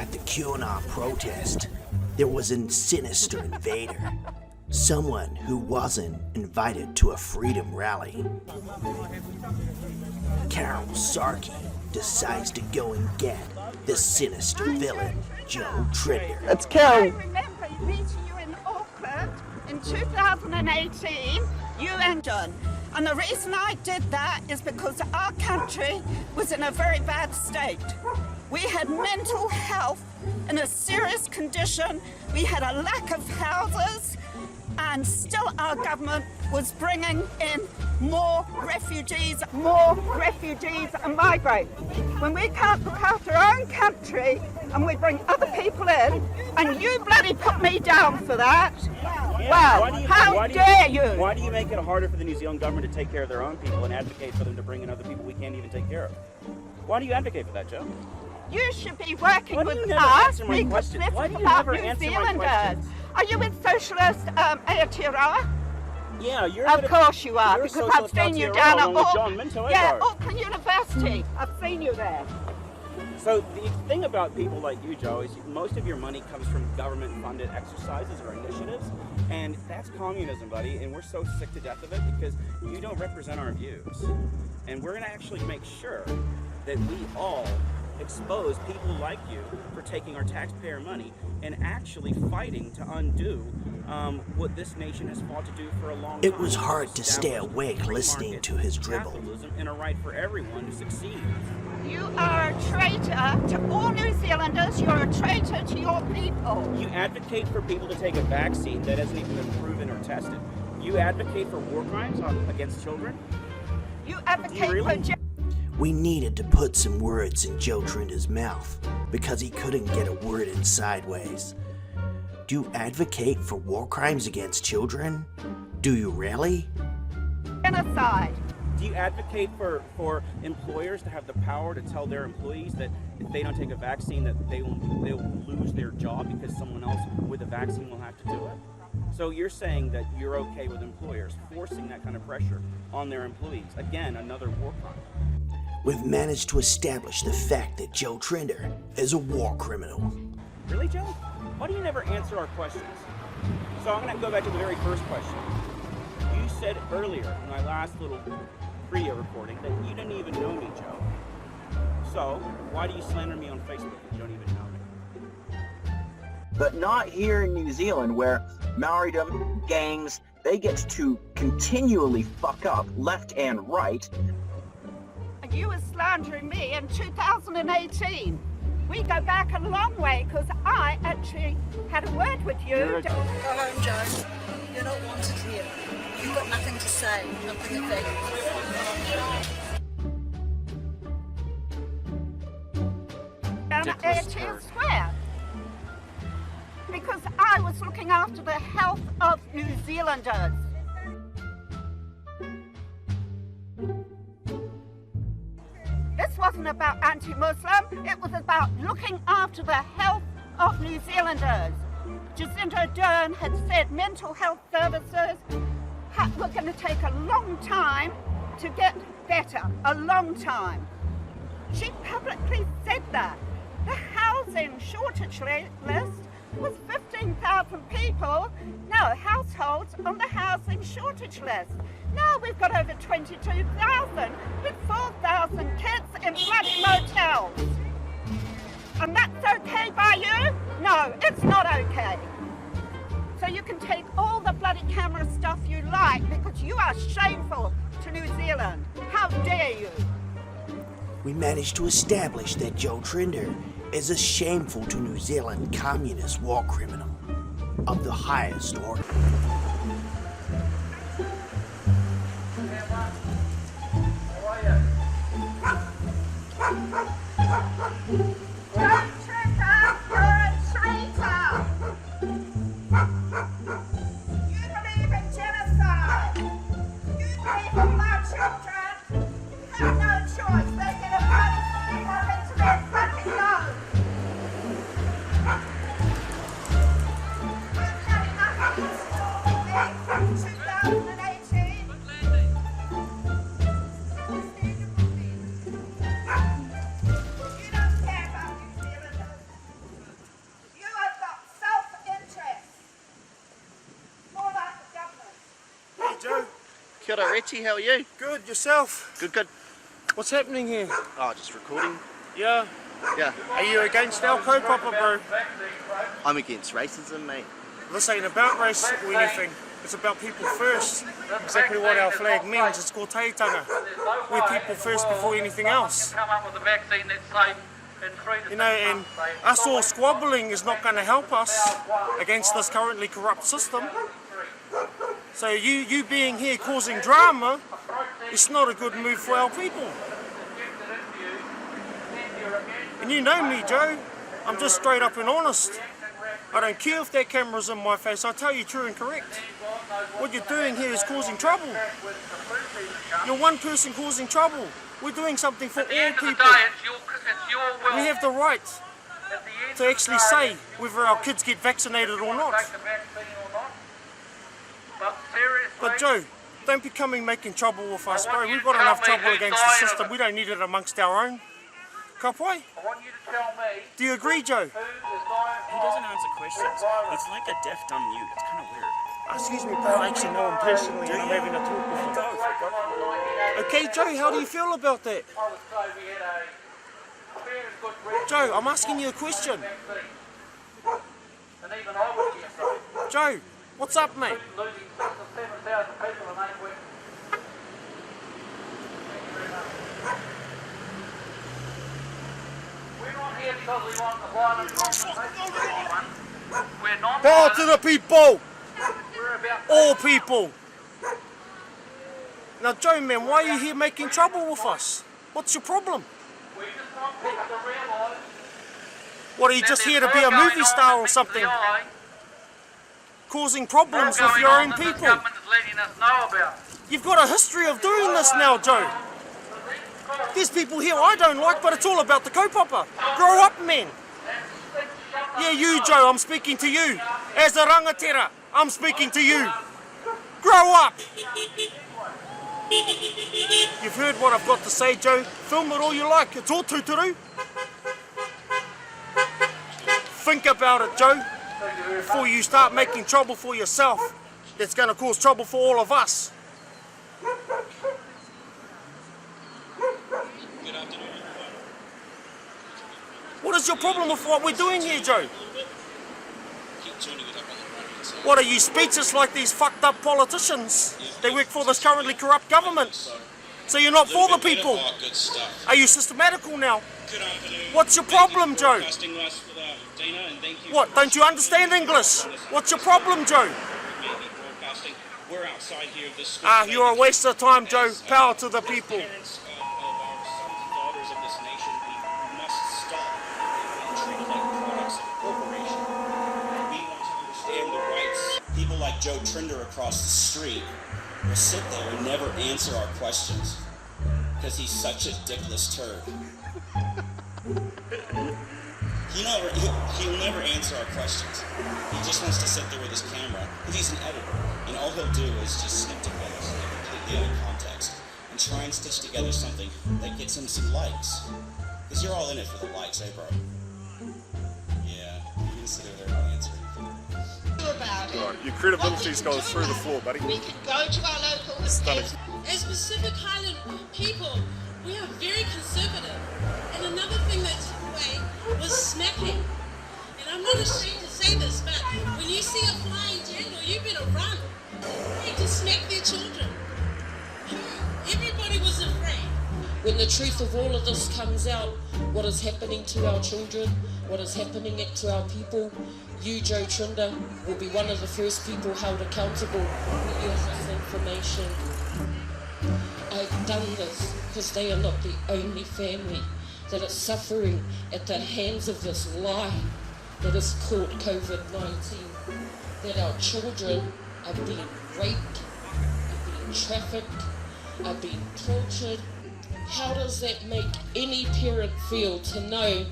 At the QAnon protest, there was a sinister invader. Someone who wasn't invited to a freedom rally. Carol Sarkey decides to go and get the sinister villain, Joe Trinder. That's Carol. I remember meeting you in Auckland in 2018, you and John. And the reason I did that is because our country was in a very bad state. We had mental health in a serious condition. We had a lack of houses, and still our government was bringing in more refugees and migrants. When we can't look after our own country and we bring other people in, and you bloody put me down for that, well, how dare you? Why do you make it harder for the New Zealand government to take care of their own people and advocate for them to bring in other people we can't even take care of? Why do you advocate for that, Joe? You should be working with us because this is about New Zealanders. Are you with Socialist Aotearoa? Yeah, you're of course you are, you're because I've seen you down at Auckland University. I've seen you there. So the thing about people like you, Joe, is most of your money comes from government-funded exercises or initiatives, and that's communism, buddy, and we're so sick to death of it because you don't represent our views. And we're going to actually make sure that we all expose people like you for taking our taxpayer money and actually fighting to undo what this nation has fought to do for a long time. It was hard to stay awake listening to his dribble. Capitalism and a right for everyone to succeed. You are a traitor to all New Zealanders. You're a traitor to your people. You advocate for people to take a vaccine that hasn't even been proven or tested. You advocate for war crimes against children. You advocate for... We needed to put some words in Joe Trinder's mouth because he couldn't get a word in sideways. Do you advocate for war crimes against children? Do you really? Genocide. Do you advocate for employers to have the power to tell their employees that if they don't take a vaccine that they will lose their job because someone else with a vaccine will have to do it? So you're saying that you're okay with employers forcing that kind of pressure on their employees. Again, another war crime. We've managed to establish the fact that Joe Trinder is a war criminal. Really, Joe? Why do you never answer our questions? So I'm going to go back to the very first question. You said earlier in my last little radio recording that you didn't even know me, Joe. So why do you slander me on Facebook if you don't even know me? But not here in New Zealand, where Maoridom gangs, they get to continually fuck up left and right. You were slandering me in 2018. We go back a long way because I actually had a word with you. Go home, Joe. You're not wanted here. You've got nothing to say, nothing to think. And I swear. Because I was looking after the health of New Zealanders. This wasn't about anti-Muslim, it was about looking after the health of New Zealanders. Jacinda Ardern had said mental health services were going to take a long time to get better, a long time. She publicly said that. The housing shortage list was 15,000 people, households on the housing shortage list. Now we've got over 22,000 with 4,000 kids in bloody motels. And that's okay by you? No, it's not okay. So you can take all the bloody camera stuff you like because you are shameful to New Zealand. How dare you? We managed to establish that Joe Trinder is a shameful to New Zealand communist war criminal of the highest order. Kia ora, Reti, how are you? Good, yourself? Good, good. What's happening here? Oh, just recording. Yeah. Yeah. Are you against our kaupapa, bro? I'm against racism, mate. This ain't about race or anything. It's about people first. Exactly what our flag means. It's called teitanga. We're people first before anything else. You know, and us all squabbling is not going to help us against this currently corrupt system. So you being here causing drama, it's not a good move for our people. And you know me, Joe. I'm just straight up and honest. I don't care if that camera's in my face. I tell you true and correct. What you're doing here is causing trouble. You're one person causing trouble. We're doing something for all people. We have the right to actually say whether our kids get vaccinated or not. But Joe, don't be coming making trouble with us, bro. We've got enough trouble against the system. We don't need it amongst our own. Kapoi? Do you agree, Joe? He doesn't answer questions. It's like a deaf dumb mute. It's kind of weird. Excuse me, bro. I actually know him personally and I'm having a talk with him. Okay, Joe, how do you feel about that? Joe, I'm asking you a question. Joe, what's up, mate? Power to the people! All people! Now, Joe, man, why are you here making trouble with us? What's your problem? What, are you just here to be a movie star or something? Causing problems with your own people? You've got a history of doing this now, Joe. There's people here I don't like, but it's all about the kaupapa. Grow up, man. Yeah, you, Joe, I'm speaking to you. As a rangatira, I'm speaking to you. Grow up. You've heard what I've got to say, Joe. Film it all you like. It's all tūturu. Think about it, Joe, before you start making trouble for yourself. That's going to cause trouble for all of us. What is your problem with what we're doing here, Joe? What, are you speechless like these fucked up politicians? They work for this currently corrupt government. So you're not for the people. Are you systematical now? What's your problem, Joe? What, don't you understand English? What's your problem, Joe? You're a waste of time, Joe. Power to the people. People like Joe Trinder across the street will sit there and never answer our questions because he's such a dickless turd. He'll never answer our questions. He just wants to sit there with his camera because he's an editor, and all he'll do is just snip together something completely out of context and try and stitch together something that gets him some likes. Because you're all in it for the likes, eh, bro? Yeah, you're gonna sit there and not answer anything. About it. Right, your credibility's going through the floor, buddy. We can go to our local estate. As Pacific Highland people, we are very conservative. And another thing that took away was smacking. And I'm not ashamed to say this, but when you see a flying general, you better run. They to smack their children. Everybody was afraid. When the truth of all of this comes out, what is happening to our children, what is happening to our people, you, Joe Trinder, will be one of the first people held accountable who use this information. I've done this because they are not the only family that is suffering at the hands of this lie that is called COVID-19. That our children are being raped, are being trafficked, are being tortured. How does that make any parent feel to know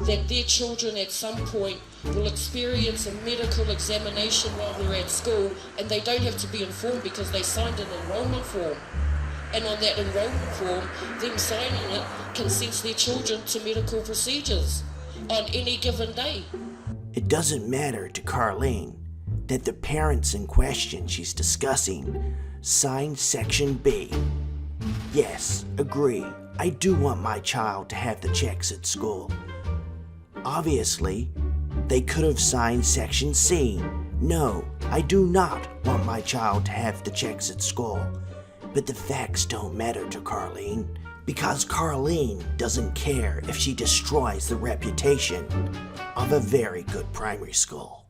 that their children at some point will experience a medical examination while they're at school and they don't have to be informed because they signed an enrolment form? And on that enrolment form, them signing it consents their children to medical procedures on any given day. It doesn't matter to Carlene that the parents in question she's discussing sign Section B. Yes, agree, I do want my child to have the checks at school. Obviously, they could have signed Section C. No, I do not want my child to have the checks at school. But the facts don't matter to Carlene, because Carlene doesn't care if she destroys the reputation of a very good primary school.